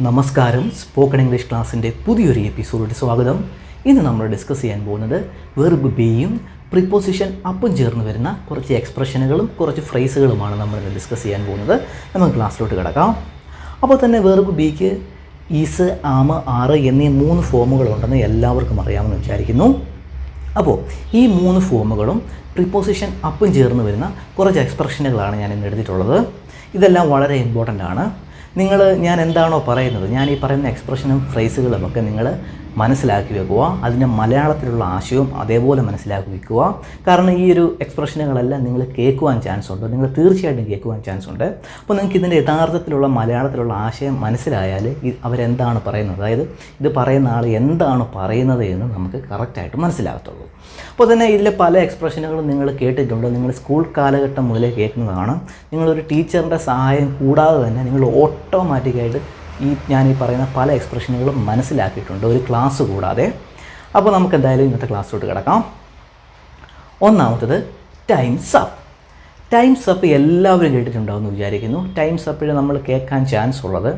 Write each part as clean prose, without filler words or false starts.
നമസ്കാരം. Spoken English ക്ലാസ്സിൻ്റെ പുതിയൊരു എപ്പിസോഡിൽ സ്വാഗതം. ഇന്ന് നമ്മൾ ഡിസ്കസ് ചെയ്യാൻ പോകുന്നത് വെർബ് ബിയും പ്രിപ്പോസിഷൻ അപ്പും ചേർന്ന് വരുന്ന കുറച്ച് എക്സ്പ്രഷനുകളും കുറച്ച് ഫ്രേസുകളുമാണ് നമ്മൾ ഡിസ്കസ് ചെയ്യാൻ പോകുന്നത്. നമുക്ക് ക്ലാസ്സിലോട്ട് കിടക്കാം. അപ്പോൾ തന്നെ വെർബ് ബിക്ക് ഈസ്, ആമ്, ആറ് എന്നീ 3 ഫോമുകളുണ്ടെന്ന് എല്ലാവർക്കും അറിയാമെന്ന് വിചാരിക്കുന്നു. അപ്പോൾ ഈ 3 ഫോമുകളും പ്രിപ്പോസിഷൻ അപ്പും ചേർന്ന് വരുന്ന കുറച്ച് എക്സ്പ്രഷനുകളാണ് ഞാൻ ഇന്ന് എടുത്തിട്ടുള്ളത്. ഇതെല്ലാം വളരെ ഇമ്പോർട്ടൻ്റ് ആണ്. ഞാൻ എന്താണോ പറയുന്നത്, ഞാൻ ഈ പറയുന്ന എക്സ്പ്രഷനും ഫ്രേസുകളും ഒക്കെ നിങ്ങൾ മനസ്സിലാക്കി വെക്കുക. അതിൻ്റെ മലയാളത്തിലുള്ള ആശയവും അതേപോലെ മനസ്സിലാക്കി വെക്കുക. കാരണം ഈ ഒരു എക്സ്പ്രഷനുകളെല്ലാം നിങ്ങൾ കേൾക്കുവാൻ ചാൻസ് ഉണ്ട്, നിങ്ങൾ തീർച്ചയായിട്ടും കേൾക്കുവാൻ ചാൻസ് ഉണ്ട്. അപ്പോൾ നിങ്ങൾക്ക് ഇതിൻ്റെ യഥാർത്ഥത്തിലുള്ള മലയാളത്തിലുള്ള ആശയം മനസ്സിലായാൽ അവരെന്താണ് പറയുന്നത്, അതായത് ഇത് പറയുന്ന ആൾ എന്താണ് പറയുന്നത് എന്ന് നമുക്ക് കറക്റ്റായിട്ട് മനസ്സിലാകത്തുള്ളൂ. അപ്പോൾ തന്നെ ഇതിലെ പല എക്സ്പ്രഷനുകളും നിങ്ങൾ കേട്ടിട്ടുണ്ട്, നിങ്ങൾ സ്കൂൾ കാലഘട്ടം മുതലേ കേൾക്കുന്നതാണ്. നിങ്ങളൊരു ടീച്ചറിൻ്റെ സഹായം കൂടാതെ തന്നെ നിങ്ങൾ ഓട്ടോമാറ്റിക്കായിട്ട് ഞാൻ ഈ പറയുന്ന പല എക്സ്പ്രഷനുകളും മനസ്സിലാക്കിയിട്ടുണ്ട്, ഒരു ക്ലാസ് കൂടാതെ. അപ്പോൾ നമുക്ക് എന്തായാലും ഇന്നത്തെ ക്ലാസ്സിലോട്ട് കിടക്കാം. ഒന്നാമത്തത് ടൈംസ് അപ്പ്. ടൈംസ് അപ്പ് എല്ലാവരും കേട്ടിട്ടുണ്ടാവുമെന്ന് വിചാരിക്കുന്നു. ടൈംസ് അപ്പിൽ നമ്മൾ കേൾക്കാൻ ചാൻസ് ഉള്ളത്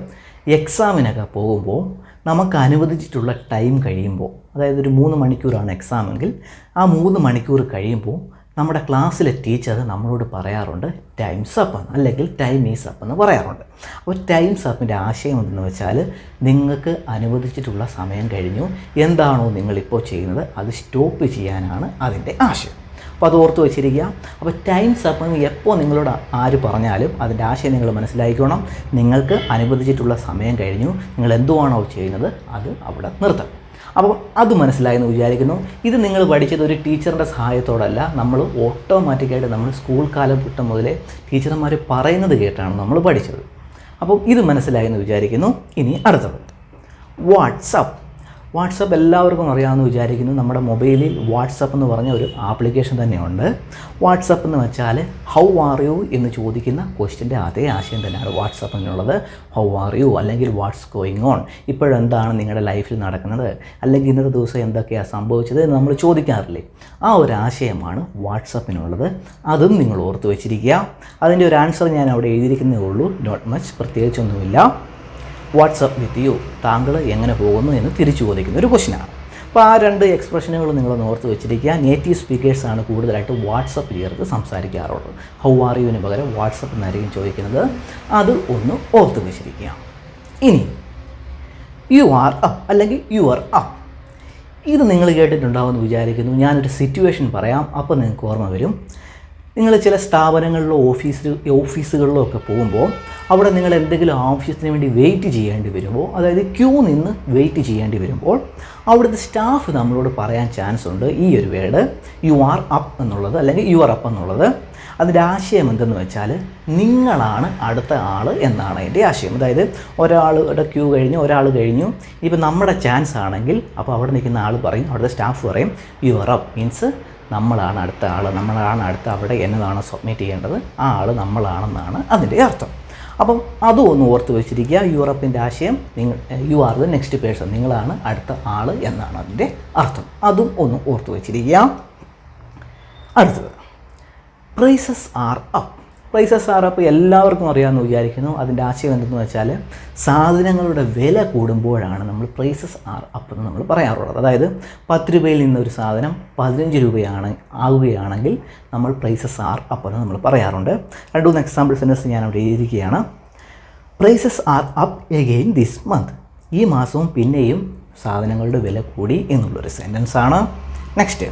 എക്സാമിനൊക്കെ പോകുമ്പോൾ നമുക്ക് അനുവദിച്ചിട്ടുള്ള ടൈം കഴിയുമ്പോൾ, അതായത് ഒരു 3 മണിക്കൂറാണ് എക്സാമെങ്കിൽ ആ 3 മണിക്കൂർ കഴിയുമ്പോൾ നമ്മുടെ ക്ലാസ്സിലെ ടീച്ചർ നമ്മളോട് പറയാറുണ്ട് ടൈംസ് അപ്പ് എന്ന്, അല്ലെങ്കിൽ ടൈം ഈസ് അപ്പ് എന്ന് പറയാറുണ്ട്. അപ്പോൾ ടൈംസ് അപ്പിൻ്റെ ആശയം എന്തെന്ന് വെച്ചാൽ നിങ്ങൾക്ക് അനുവദിച്ചിട്ടുള്ള സമയം കഴിഞ്ഞു, എന്താണോ നിങ്ങളിപ്പോൾ ചെയ്യുന്നത് അത് സ്റ്റോപ്പ് ചെയ്യാനാണ് അതിൻ്റെ ആശയം. അപ്പോൾ അത് ഓർത്ത് വെച്ചിരിക്കുക. അപ്പോൾ ടൈംസ് അപ്പ് എന്ന് എപ്പോൾ നിങ്ങളോട് ആര് പറഞ്ഞാലും അതിൻ്റെ ആശയം നിങ്ങൾ മനസ്സിലാക്കിക്കോണം. നിങ്ങൾക്ക് അനുവദിച്ചിട്ടുള്ള സമയം കഴിഞ്ഞു, നിങ്ങൾ എന്തുവാണോ ചെയ്യുന്നത് അത് അവിടെ നിർത്തണം. അപ്പോൾ അത് മനസ്സിലായെന്ന് വിചാരിക്കുന്നു. ഇത് നിങ്ങൾ പഠിച്ചത് ഒരു ടീച്ചറിൻ്റെ സഹായത്തോടല്ല, നമ്മൾ ഓട്ടോമാറ്റിക്കായിട്ട് നമ്മൾ സ്കൂൾ കാലഘട്ടം മുതലേ ടീച്ചർമാർ പറയുന്നത് കേട്ടാണ് നമ്മൾ പഠിച്ചത്. അപ്പോൾ ഇത് മനസ്സിലായെന്ന് വിചാരിക്കുന്നു. ഇനി അടുത്തത് വാട്സപ്പ്. വാട്സപ്പ് എല്ലാവർക്കും അറിയാമെന്ന് വിചാരിക്കുന്നു. നമ്മുടെ മൊബൈലിൽ വാട്സപ്പ് എന്ന് പറഞ്ഞ ഒരു ആപ്ലിക്കേഷൻ തന്നെയുണ്ട്. വാട്സപ്പ് എന്ന് വെച്ചാൽ ഹൗ ആർ യു എന്ന് ചോദിക്കുന്ന ക്വസ്റ്റ്യൻ്റെ അതേ ആശയം തന്നെയാണ് വാട്സപ്പ് എന്നുള്ളത്. ഹൗ ആർ യു, അല്ലെങ്കിൽ വാട്ട്സ് ഗോയിങ് ഓൺ, ഇപ്പോഴെന്താണ് നിങ്ങളുടെ ലൈഫിൽ നടക്കുന്നത്, അല്ലെങ്കിൽ ഇന്നത്തെ ദിവസം എന്തൊക്കെയാണ് സംഭവിച്ചത് എന്ന് നമ്മൾ ചോദിക്കാറില്ലേ, ആ ഒരു ആശയമാണ് വാട്സപ്പിനുള്ളത്. അതും നിങ്ങൾ ഓർത്ത് വെച്ചിരിക്കുക. അതിൻ്റെ ഒരു ആൻസർ ഞാൻ അവിടെ എഴുതിയിരിക്കുന്നേ ഉള്ളൂ, നോട്ട് മച്ച്, പ്രത്യേകിച്ചൊന്നുമില്ല. വാട്സപ്പ് വിത്ത് യു, താങ്കൾ എങ്ങനെ പോകുന്നു എന്ന് തിരിച്ചു ചോദിക്കുന്ന ഒരു ക്വസ്റ്റ്യനാണ്. അപ്പോൾ ആ 2 എക്സ്പ്രഷനുകൾ നിങ്ങളൊന്ന് ഓർത്ത് വെച്ചിരിക്കുക. നേറ്റീവ് സ്പീക്കേഴ്സാണ് കൂടുതലായിട്ട് വാട്സപ്പ് ചേർത്ത് സംസാരിക്കാറുള്ളത്. ഹൗ ആർ യുവിന് പകരം വാട്സപ്പ് എന്നായിരിക്കും ചോദിക്കുന്നത്. അത് ഒന്ന് ഓർത്ത് വെച്ചിരിക്കുക. ഇനി യു ആർ അപ്പ്, അല്ലെങ്കിൽ യു ആർ അപ്പ്. ഇത് നിങ്ങൾ കേട്ടിട്ടുണ്ടാവുമെന്ന് വിചാരിക്കുന്നു. ഞാനൊരു സിറ്റുവേഷൻ പറയാം, അപ്പോൾ നിങ്ങൾക്ക് ഓർമ്മ വരും. നിങ്ങൾ ചില സ്ഥാപനങ്ങളിലോ ഓഫീസുകളിലോ ഒക്കെ പോകുമ്പോൾ അവിടെ നിങ്ങൾ എന്തെങ്കിലും ആവശ്യത്തിന് വേണ്ടി വെയിറ്റ് ചെയ്യേണ്ടി വരുമ്പോൾ, അതായത് ക്യൂ നിന്ന് വെയിറ്റ് ചെയ്യേണ്ടി വരുമ്പോൾ അവിടുത്തെ സ്റ്റാഫ് നമ്മളോട് പറയാൻ ചാൻസ് ഉണ്ട് ഈ ഒരു വേർഡ് യു ആർ അപ്പ് എന്നുള്ളത്, അല്ലെങ്കിൽ യു ആർ അപ്പ് എന്നുള്ളത്. അതിൻ്റെ ആശയം എന്തെന്ന് വെച്ചാൽ നിങ്ങളാണ് അടുത്ത ആൾ എന്നാണ് അതിൻ്റെ ആശയം. അതായത് ഒരാളുടെ ക്യൂ കഴിഞ്ഞു, ഒരാൾ കഴിഞ്ഞു, ഇപ്പം നമ്മുടെ ചാൻസ് ആണെങ്കിൽ അപ്പോൾ അവിടെ നിൽക്കുന്ന ആൾ പറയും, അവിടുത്തെ സ്റ്റാഫ് പറയും യു ആർ അപ്പ്, മീൻസ് നമ്മളാണ് അടുത്ത ആൾ, നമ്മളാണ് അടുത്ത അവിടെ എന്നതാണ് സബ്മിറ്റ് ചെയ്യേണ്ടത്, ആ ആൾ നമ്മളാണെന്നാണ് അതിൻ്റെ അർത്ഥം. അപ്പം അതും ഒന്ന് ഓർത്ത് വെച്ചിരിക്കുക. യൂറപ്പിൻ്റെ ആശയം you are the next person, നിങ്ങളാണ് അടുത്ത ആൾ എന്നാണ് അതിൻ്റെ അർത്ഥം. അതും ഒന്ന് ഓർത്ത് വെച്ചിരിക്കുക. അടുത്തത് prices are up. Prices are up എല്ലാവർക്കും അറിയാമെന്ന് വിചാരിക്കുന്നു. അതിൻ്റെ ആശയം എന്തെന്ന് വെച്ചാൽ സാധനങ്ങളുടെ വില കൂടുമ്പോഴാണ് നമ്മൾ പ്രൈസസ് ആർ അപ്പ് എന്ന് നമ്മൾ പറയാറുള്ളത്. അതായത് 10 രൂപയിൽ നിന്നൊരു സാധനം 15 രൂപയാണ് ആകുകയാണെങ്കിൽ നമ്മൾ പ്രൈസസ് ആർ അപ്പ് എന്ന് നമ്മൾ പറയാറുണ്ട്. 2-3 എക്സാമ്പിൾ സെൻറ്റൻസ് ഞാൻ അവിടെ എഴുതിയിരിക്കുകയാണ്. Prices are up again this month, ഈ മാസവും പിന്നെയും സാധനങ്ങളുടെ വില കൂടി എന്നുള്ളൊരു സെൻറ്റൻസാണ്. Next,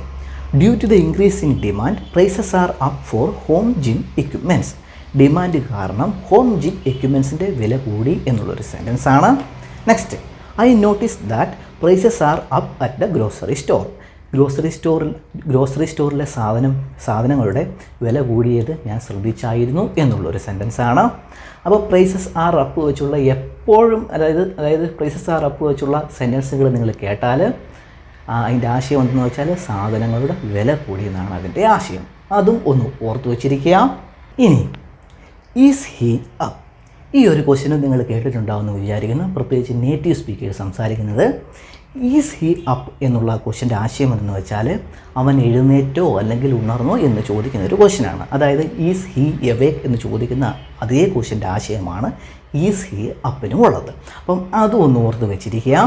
due to the increase in demand prices are up for home gym equipments, demand കാരണം ഹോം ജിം എക്യുപ്മെൻറ്റ്സിൻ്റെ വില കൂടി എന്നുള്ളൊരു സെൻറ്റൻസാണ്. Next, I notice that prices are up at the grocery store, grocery സ്റ്റോറിലെ സാധനങ്ങളുടെ വില കൂടിയത് ഞാൻ ശ്രദ്ധിച്ചായിരുന്നു എന്നുള്ളൊരു സെൻറ്റൻസാണ്. അപ്പോൾ പ്രൈസസ് ആർ അപ്പ് വെച്ചുള്ള എപ്പോഴും അതായത് പ്രൈസസ് ആർ അപ്പ് വെച്ചുള്ള സെൻറ്റൻസുകൾ നിങ്ങൾ കേട്ടാൽ അതിൻ്റെ ആശയം എന്തെന്ന് വെച്ചാൽ സാധനങ്ങളുടെ വില കൂടിയെന്നാണ് അതിൻ്റെ ആശയം. അതും ഒന്ന് ഓർത്ത് വച്ചിരിക്കുക. ഇനി ഈസ് ഹീ അപ്പ്, ഈ ഒരു ക്വസ്റ്റ്യനും നിങ്ങൾ കേട്ടിട്ടുണ്ടാവുമെന്ന് വിചാരിക്കുന്നു. പ്രത്യേകിച്ച് നേറ്റീവ് സ്പീക്കേഴ്സ് സംസാരിക്കുന്നത് ഈസ് ഹി അപ്പ് എന്നുള്ള ക്വസ്റ്റ്യൻ്റെ ആശയം എന്തെന്ന് വെച്ചാൽ അവൻ എഴുന്നേറ്റോ അല്ലെങ്കിൽ ഉണർന്നോ എന്ന് ചോദിക്കുന്ന ഒരു ക്വസ്റ്റ്യനാണ്. അതായത് ഈസ് ഹി എവേക്ക് എന്ന് ചോദിക്കുന്ന അതേ ക്വസ്റ്റ്യൻ്റെ ആശയമാണ് ഈസ് ഹി അപ്പിനും ഉള്ളത്. അപ്പം അതും ഒന്ന് ഓർത്ത് വെച്ചിരിക്കുക.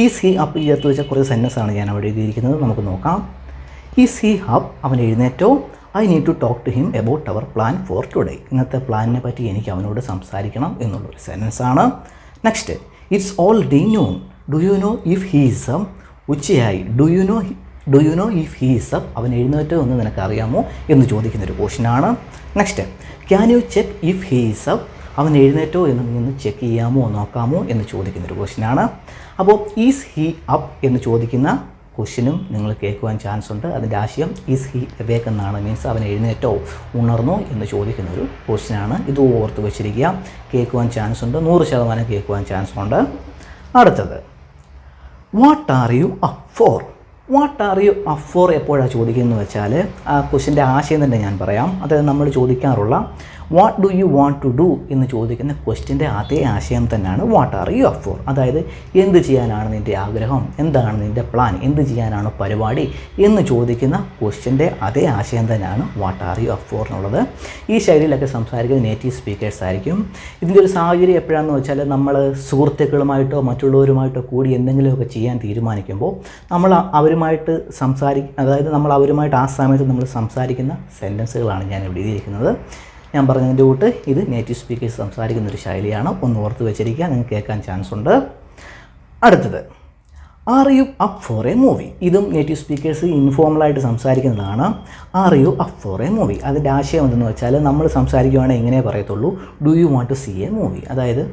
ഈസ് ഹി അപ്പ് ചേർത്ത് വെച്ച കുറേ സെൻറ്റൻസാണ് ഞാൻ അവിടെ എഴുതിയിരിക്കുന്നത്. നമുക്ക് നോക്കാം. ഈസ് ഹി അപ്പ്, അവൻ എഴുന്നേറ്റോ? I need to talk to him about our plan for today. ഇന്നത്തെ പ്ലാനിനെ പറ്റി എനിക്ക് അവനോട് സംസാരിക്കണം എന്നുള്ളൊരു സെൻറ്റൻസാണ്. Next, it's already noon, do you know if he is up? ഉച്ചയായി, do you know if he is up? അവൻ എഴുന്നേറ്റോ എന്ന് നിനക്കറിയാമോ എന്ന് ചോദിക്കുന്നൊരു ക്വസ്റ്റ്യനാണ്. Next, can you check if he is up? അവൻ എഴുന്നേറ്റോ എന്ന് നീ ഒന്ന് ചെക്ക് ചെയ്യാമോ നോക്കാമോ എന്ന് ചോദിക്കുന്നൊരു ക്വസ്റ്റ്യനാണ്. അപ്പോൾ ഈസ് ഹീ അപ്പ് എന്ന് ചോദിക്കുന്ന ക്വസ്റ്റ്യനും നിങ്ങൾ കേൾക്കുവാൻ ചാൻസ് ഉണ്ട്. അതിൻ്റെ ആശയം ഈസ് ഹി അവേക്ക് എന്നാണ്. മീൻസ് അവൻ എഴുന്നേറ്റോ ഉണർന്നോ എന്ന് ചോദിക്കുന്നൊരു ക്വസ്റ്റ്യനാണ്. ഇത് ഓർത്ത് വെച്ചിരിക്കുക. കേൾക്കുവാൻ ചാൻസ് ഉണ്ട്, 100% കേൾക്കുവാൻ ചാൻസ് ഉണ്ട്. അടുത്തത്, what are you up four? What are you up four എപ്പോഴാണ് ചോദിക്കുന്നത് വെച്ചാൽ ആ ക്വസ്റ്റ്യൻ്റെ ആശയം തന്നെ ഞാൻ പറയാം. അതായത് നമ്മൾ ചോദിക്കാറുള്ള what do you want to do എന്ന് ചോദിക്കുന്ന ക്വസ്റ്റ്യൻ്റെ അതേ ആശയം തന്നെയാണ് what are you up for. അതായത് എന്ത് ചെയ്യാനാണ് നിൻ്റെ ആഗ്രഹം, എന്താണ് നിൻ്റെ പ്ലാൻ, എന്ത് ചെയ്യാനാണ് പരിപാടി എന്ന് ചോദിക്കുന്ന ക്വസ്റ്റ്യൻ്റെ അതേ ആശയം തന്നെയാണ് what are you up four എന്നുള്ളത്. ഈ ശൈലിയിലൊക്കെ സംസാരിക്കുന്നത് നേറ്റീവ് സ്പീക്കേഴ്സ് ആയിരിക്കും. ഇതിൻ്റെ ഒരു സാഹചര്യം എപ്പോഴാണെന്ന് വെച്ചാൽ നമ്മൾ സുഹൃത്തുക്കളുമായിട്ടോ മറ്റുള്ളവരുമായിട്ടോ കൂടി എന്തെങ്കിലുമൊക്കെ ചെയ്യാൻ തീരുമാനിക്കുമ്പോൾ നമ്മൾ അവരുമായിട്ട് അതായത് നമ്മൾ അവരുമായിട്ട് ആ സമയത്ത് നമ്മൾ സംസാരിക്കുന്ന സെൻറ്റൻസുകളാണ് ഞാൻ ഇവിടെ എഴുതിയിരിക്കുന്നത്. ഞാൻ പറഞ്ഞതിൻ്റെ കൂട്ട് ഇത് നേറ്റീവ് സ്പീക്കേഴ്സ് സംസാരിക്കുന്നൊരു ശൈലിയാണ്. ഒന്ന് ഓർത്ത് വെച്ചിരിക്കുക, നിങ്ങൾക്ക് കേൾക്കാൻ ചാൻസ് ഉണ്ട്. അടുത്തത്, are you up for a movie? ഇതും നേറ്റീവ് സ്പീക്കേഴ്സ് ഇൻഫോർമലായിട്ട് സംസാരിക്കുന്നതാണ്. Are you up for a movie? അതിൻ്റെ ആശയം എന്തെന്ന് വെച്ചാൽ നമ്മൾ സംസാരിക്കുകയാണെങ്കിൽ എങ്ങനെ പറയത്തുള്ളൂ, do you want to see a movie? അതായത്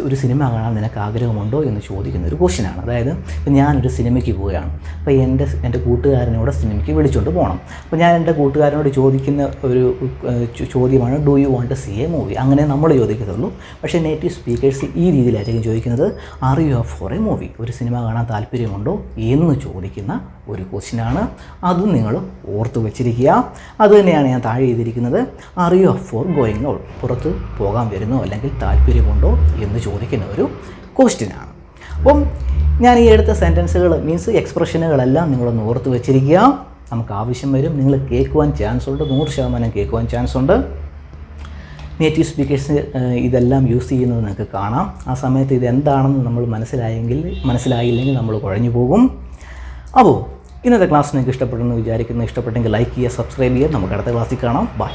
ഒരു സിനിമ കാണാൻ നിനക്ക് ആഗ്രഹമുണ്ടോ എന്ന് ചോദിക്കുന്ന ഒരു ക്വസ്റ്റ്യനാണ്. അതായത് ഇപ്പം ഞാനൊരു സിനിമയ്ക്ക് പോവുകയാണ്. അപ്പോൾ എൻ്റെ കൂട്ടുകാരനോട് സിനിമയ്ക്ക് വിളിച്ചുകൊണ്ട് പോകണം. അപ്പോൾ ഞാൻ എൻ്റെ കൂട്ടുകാരനോട് ചോദിക്കുന്ന ഒരു ചോദ്യമാണ് do you want to see a movie? അങ്ങനെ നമ്മൾ ചോദിക്കത്തുള്ളൂ. പക്ഷേ നേറ്റീവ് സ്പീക്കേഴ്സ് ഈ രീതിയിലായിരിക്കും ചോദിക്കുന്നത്, are you up for a movie? ഒരു സിനിമ കാണാൻ താല്പര്യമുണ്ടോ എന്ന് ചോദിക്കുന്ന ഒരു ക്വസ്റ്റ്യനാണ്. അതും നിങ്ങൾ ഓർത്ത് വെച്ചിരിക്കുക. അതുതന്നെയാണ് ഞാൻ താഴെ ചെയ്തിരിക്കുന്നത്. R you up for going out? പുറത്ത് പോകാൻ വരുന്നോ അല്ലെങ്കിൽ താല്പര്യമുണ്ടോ എന്ന് ചോദിക്കുന്ന ഒരു ക്വസ്റ്റ്യനാണ്. അപ്പം ഞാൻ ഈ എടുത്ത സെൻറ്റൻസുകൾ മീൻസ് എക്സ്പ്രഷനുകളെല്ലാം നിങ്ങളൊന്ന് ഓർത്ത് വെച്ചിരിക്കുക. നമുക്ക് ആവശ്യം വരും, നിങ്ങൾ കേൾക്കുവാൻ ചാൻസ് ഉണ്ട്, 100% കേൾക്കുവാൻ ചാൻസ് ഉണ്ട്. നേറ്റീവ് സ്പീക്കേഴ്സ് ഇതെല്ലാം യൂസ് ചെയ്യുന്നത് നിങ്ങൾക്ക് കാണാം. ആ സമയത്ത് ഇതെന്താണെന്ന് നമ്മൾ മനസ്സിലായില്ലെങ്കിൽ നമ്മൾ കുഴഞ്ഞു പോകും. അപ്പോൾ ഇന്നത്തെ ക്ലാസ് നിങ്ങൾക്ക് ഇഷ്ടപ്പെട്ടെന്ന് വിചാരിക്കുന്നു. ഇഷ്ടപ്പെട്ടെങ്കിൽ ലൈക്ക് ചെയ്യുക, സബ്സ്ക്രൈബ് ചെയ്യുക. നമുക്ക് അടുത്ത ക്ലാസ്സിൽ കാണാം. ബൈ.